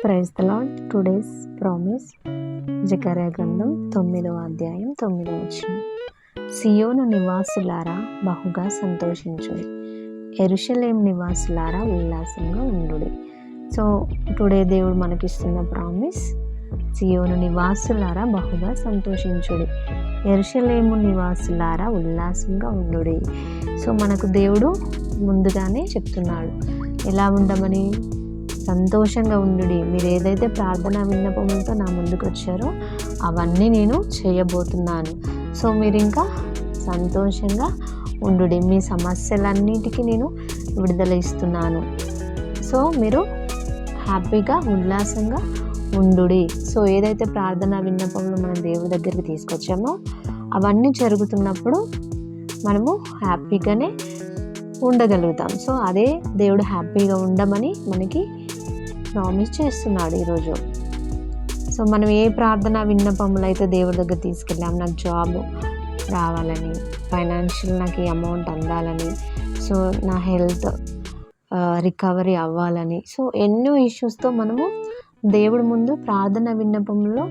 Praise the Lord. Today's promise Zechariah గ్రంథం 9వ అధ్యాయం 9వ వచనం. సియోను నివాసులారా బహుగా సంతోషించుడి, యెరూషలేము నివాసులారా ఉల్లాసంగా ఉండుడి. సో టుడే దేవుడు మనకిస్తున్న ప్రామిస్, సియోను నివాసులారా బహుగా సంతోషించుడి, యెరూషలేము నివాసులారా ఉల్లాసంగా ఉండుడి. సో మనకు దేవుడు ముందుగానే చెప్తున్నాడు ఎలా ఉండమని. సంతోషంగా ఉండుడి. మీరు ఏదైతే ప్రార్థనా విన్నపములతో నా ముందుకు వచ్చారో అవన్నీ నేను చేయబోతున్నాను. సో మీరు ఇంకా సంతోషంగా ఉండుడి. మీ సమస్యలన్నిటికీ నేను విడుదల ఇస్తున్నాను. సో మీరు హ్యాపీగా ఉల్లాసంగా ఉండుడి. సో ఏదైతే ప్రార్థనా విన్నపములు మనం దేవుడి దగ్గరికి తీసుకొచ్చామో అవన్నీ జరుగుతున్నప్పుడు మనము హ్యాపీగానే ఉండగలుగుతాం. సో అదే దేవుడు హ్యాపీగా ఉండమని మనకి ప్రామిస్ చేస్తున్నాడు ఈరోజు. సో మనం ఏ ప్రార్థన విన్నపములు అయితే దేవుడి దగ్గర తీసుకెళ్ళాం, నాకు జాబ్ రావాలని, ఫైనాన్షియల్ నాకు ఈ అమౌంట్ అందాలని, సో నా హెల్త్ రికవరీ అవ్వాలని, సో ఎన్నో ఇష్యూస్తో మనము దేవుడి ముందు ప్రార్థన విన్నపంలో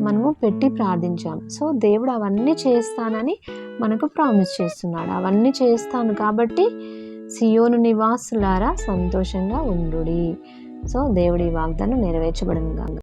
మనము పెట్టి ప్రార్థించాం. సో దేవుడు అవన్నీ చేస్తానని మనకు ప్రామిస్ చేస్తున్నాడు. అవన్నీ చేస్తాను కాబట్టి సియోను నివాసులారా సంతోషంగా ఉండుడి. సో దేవుడి వాగ్దానం నెరవేర్చబడును గాక.